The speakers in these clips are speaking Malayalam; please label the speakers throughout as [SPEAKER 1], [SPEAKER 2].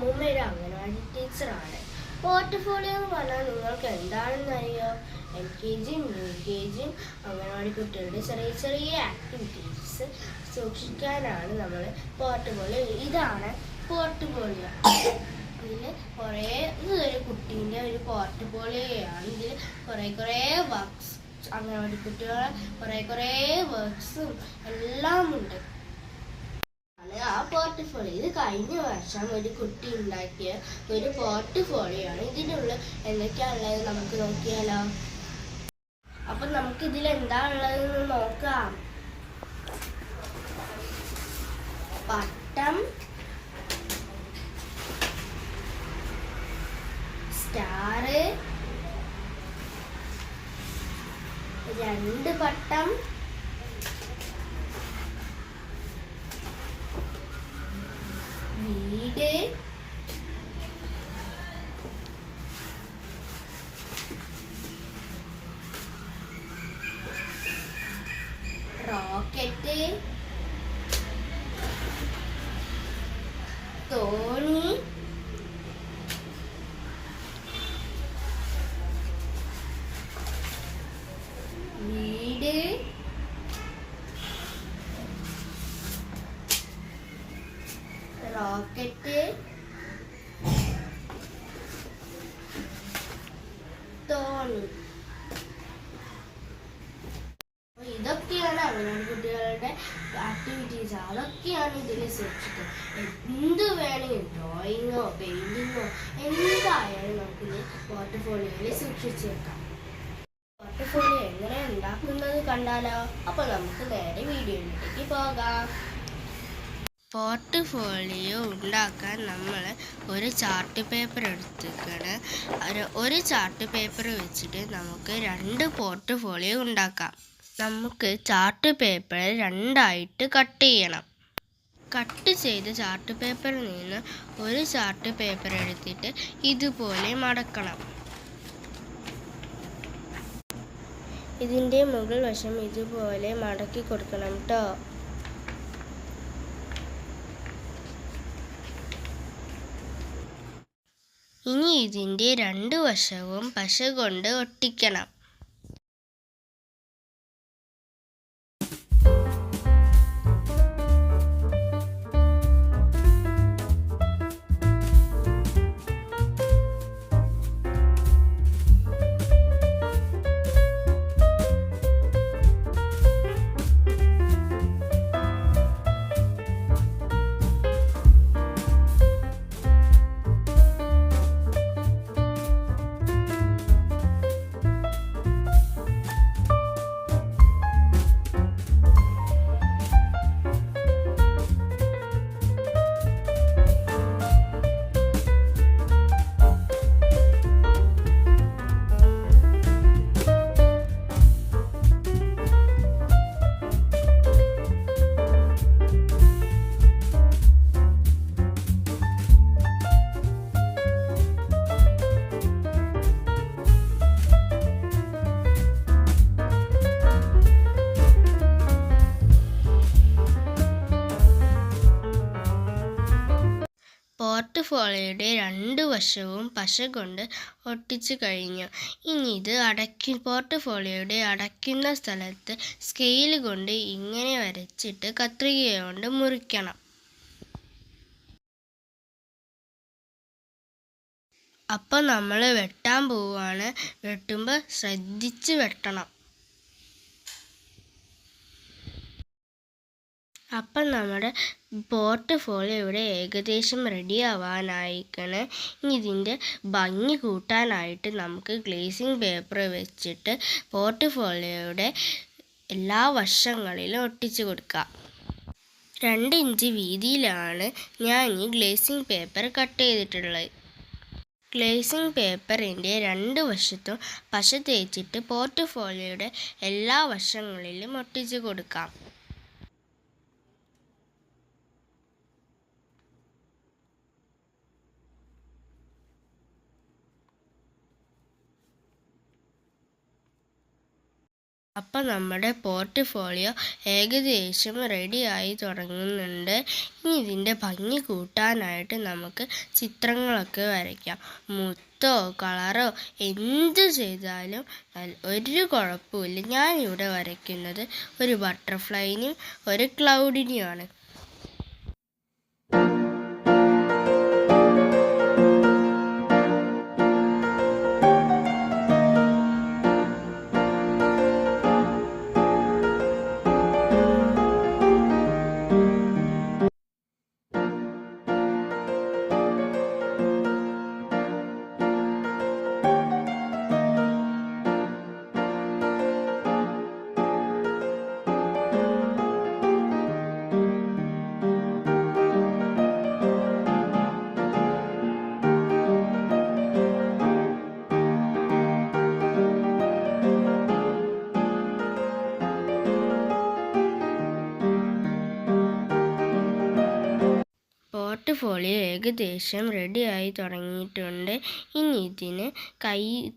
[SPEAKER 1] അമ്മൂമ്മ ഒരു അംഗനവാടി ടീച്ചറാണ്. പോർട്ട്ഫോളിയോ എന്ന് പറഞ്ഞാൽ നിങ്ങൾക്ക് എന്താണെന്ന് അറിയോ? LKG-യും UKG-യും അംഗനവാടി കുട്ടികളുടെ ചെറിയ ചെറിയ ആക്ടിവിറ്റീസ് സൂക്ഷിക്കാനാണ് നമ്മൾ പോർട്ട്ഫോളിയോ. ഇതാണ് പോർട്ട്ഫോളിയോ. ഇതിൽ ഇതൊരു കുട്ടീൻ്റെ ഒരു പോർട്ട്ഫോളിയോയാണ്. ഇതിൽ കുറേ വർക്ക്സ്, അംഗനവാടി കുട്ടികളെ കുറേ വർക്ക്സും എല്ലാം ഉണ്ട്. ആ പോർട്ട്ഫോളിയോ ഇത് കഴിഞ്ഞ വർഷം ഒരു കുട്ടി ഉണ്ടാക്കിയ ഒരു പോർട്ട്ഫോളിയോ ആണ്. ഇതിനുള്ള എന്തൊക്കെയാണുള്ളത് നമുക്ക് നോക്കിയാലോ. അപ്പം നമുക്ക് ഇതിൽ എന്താ ഉള്ളതെന്ന് നോക്കാം. പട്ടം, സ്റ്റാർ, 2 പട്ടം, വീട്, റോക്കറ്റ്, തോണി, വീട്, റോക്കറ്റ്, തോണി. ഇതൊക്കെയാണ് അംഗനവാടി കുട്ടികളുടെ ആക്ടിവിറ്റീസ്. അതൊക്കെയാണ് ഇതിൽ സൂക്ഷിക്കുക. എന്ത് വേണമെങ്കിലും ഡ്രോയിങ്ങോ പെയിന്റിങ്ങോ എന്തായാലും നമുക്കിത് പോർട്ട്ഫോളിയോയിൽ സൂക്ഷിച്ചു വെക്കാം. പോർട്ട്ഫോളിയോ എങ്ങനെ ഉണ്ടാക്കുന്നത് കണ്ടാലോ? അപ്പോൾ നമുക്ക് നേരെ വീഡിയോയിലേക്ക് പോകാം. പോർട്ട്ഫോളിയോ ഉണ്ടാക്കാൻ നമ്മൾ ഒരു ചാർട്ട് പേപ്പർ എടുത്തിരിക്കണം. ഒരു ചാർട്ട് പേപ്പർ വെച്ചിട്ട് നമുക്ക് 2 പോർട്ട്ഫോളിയോ ഉണ്ടാക്കാം. നമുക്ക് ചാർട്ട് പേപ്പർ 2ആയിട്ട് കട്ട് ചെയ്യണം. കട്ട് ചെയ്ത ചാർട്ട് പേപ്പറിൽ നിന്ന് ഒരു ചാർട്ട് പേപ്പർ എടുത്തിട്ട് ഇതുപോലെ മടക്കണം. ഇതിൻ്റെ മുകൾ വശം ഇതുപോലെ മടക്കി കൊടുക്കണം കേട്ടോ. ഇനി ഇതിൻ്റെ 2 വശവും പശ കൊണ്ട് ഒട്ടിക്കണം. പോർട്ട്ഫോളിയോയുടെ 2 വശവും പശ കൊണ്ട് ഒട്ടിച്ചു കഴിഞ്ഞു. ഇനി ഇത് പോർട്ട്ഫോളിയോയുടെ അടയ്ക്കുന്ന സ്ഥലത്ത് സ്കെയിൽ കൊണ്ട് ഇങ്ങനെ വരച്ചിട്ട് കത്രിക കൊണ്ട് മുറിക്കണം. അപ്പം നമ്മൾ വെട്ടാൻ പോവുകയാണ്. വെട്ടുമ്പോൾ ശ്രദ്ധിച്ച് വെട്ടണം. അപ്പം നമ്മുടെ പോർട്ട്ഫോളിയോ ഇവിടെ ഏകദേശം റെഡി ആവാനായിക്കണ്. ഇനി ഇതിൻ്റെ ഭംഗി കൂട്ടാനായിട്ട് നമുക്ക് ഗ്ലേസിങ് പേപ്പർ വെച്ചിട്ട് പോർട്ട്ഫോളിയോയുടെ എല്ലാ വശങ്ങളിലും ഒട്ടിച്ചു കൊടുക്കാം. 2 ഇഞ്ച് വീതിയിലാണ് ഞാൻ ഈ ഗ്ലേസിങ് പേപ്പർ കട്ട് ചെയ്തിട്ടുള്ളത്. ഗ്ലേസിങ് പേപ്പറിൻ്റെ 2 വശത്തും പശ തേച്ചിട്ട് പോർട്ട്ഫോളിയോയുടെ എല്ലാ വശങ്ങളിലും ഒട്ടിച്ചു കൊടുക്കാം. അപ്പം നമ്മുടെ പോർട്ട്ഫോളിയോ ഏകദേശം റെഡിയായി തുടങ്ങുന്നുണ്ട്. ഇനി ഇതിൻ്റെ ഭംഗി കൂട്ടാനായിട്ട് നമുക്ക് ചിത്രങ്ങളൊക്കെ വരയ്ക്കാം. മുത്തോ കളറോ എന്ത് ചെയ്താലും ഒരു കുഴപ്പമില്ല. ഞാനിവിടെ വരയ്ക്കുന്നത് ഒരു ബട്ടർഫ്ലൈനെയും ഒരു ക്ലൗഡിനെയുമാണ്. പോർട്ട്ഫോളിയോ ഏകദേശം റെഡിയായി തുടങ്ങിയിട്ടുണ്ട്. ഇനി ഇതിന്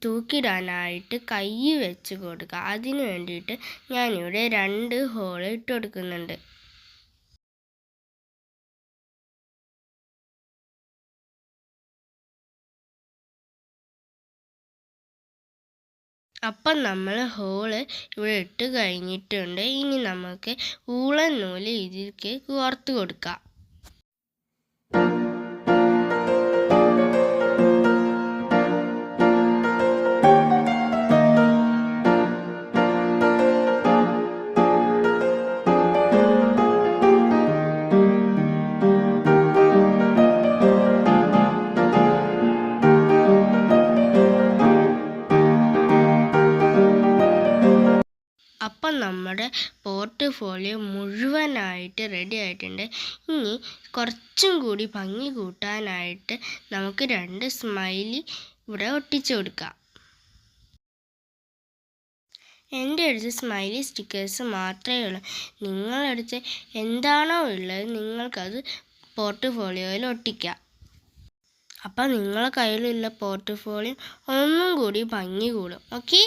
[SPEAKER 1] തൂക്കിടാനായിട്ട് കൈ വെച്ച് കൊടുക്കുക. അതിന് വേണ്ടിയിട്ട് ഞാനിവിടെ 2 ഹോൾ ഇട്ട് കൊടുക്കുന്നുണ്ട്. അപ്പം നമ്മൾ ഹോള് ഇവിടെ ഇട്ട് കഴിഞ്ഞിട്ടുണ്ട്. ഇനി നമുക്ക് ഊളൻ നൂല് ഇതിലേക്ക് കോർത്ത് കൊടുക്കാം. അപ്പം നമ്മുടെ പോർട്ട്ഫോളിയോ മുഴുവനായിട്ട് റെഡി ആയിട്ടുണ്ട്. ഇനി കുറച്ചും കൂടി ഭംഗി കൂട്ടാനായിട്ട് നമുക്ക് 2 സ്മൈലി ഇവിടെ ഒട്ടിച്ചു കൊടുക്കാം. എൻ്റെ അടുത്ത് സ്മൈലി സ്റ്റിക്കേഴ്സ് മാത്രമേ ഉള്ളൂ. നിങ്ങളടുത്ത് എന്താണോ ഉള്ളത് നിങ്ങൾക്കത് പോർട്ട്ഫോളിയോയിൽ ഒട്ടിക്കാം. അപ്പം നിങ്ങളുടെ കയ്യിലുള്ള പോർട്ട്ഫോളിയോ ഒന്നും കൂടി ഭംഗി കൂടും. ഓക്കെ.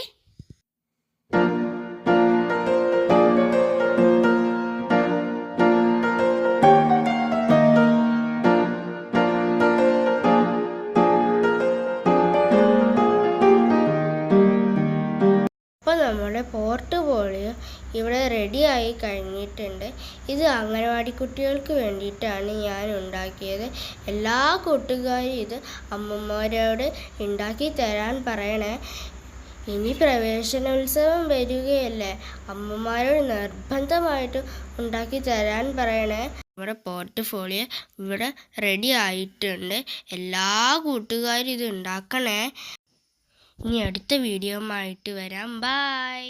[SPEAKER 1] അപ്പോൾ നമ്മുടെ പോർട്ട്ഫോളിയോ ഇവിടെ റെഡിയായി കഴിഞ്ഞിട്ടുണ്ട്. ഇത് അംഗനവാടി കുട്ടികൾക്ക് വേണ്ടിയിട്ടാണ് ഞാൻ ഉണ്ടാക്കിയത്. എല്ലാ കൂട്ടുകാരും ഇത് അമ്മമാരോട് ഉണ്ടാക്കി തരാൻ പറയണേ. ഇനി പ്രവേശനോത്സവം വരികയല്ലേ, അമ്മമാരോട് നിർബന്ധമായിട്ട് ഉണ്ടാക്കി തരാൻ പറയണേ. നമ്മുടെ പോർട്ട്ഫോളിയോ ഇവിടെ റെഡി ആയിട്ടുണ്ട്. എല്ലാ കൂട്ടുകാരും ഇത് ഉണ്ടാക്കണേ. ഇനി അടുത്ത വീഡിയോയുമായിട്ട് വരാം. ബൈ.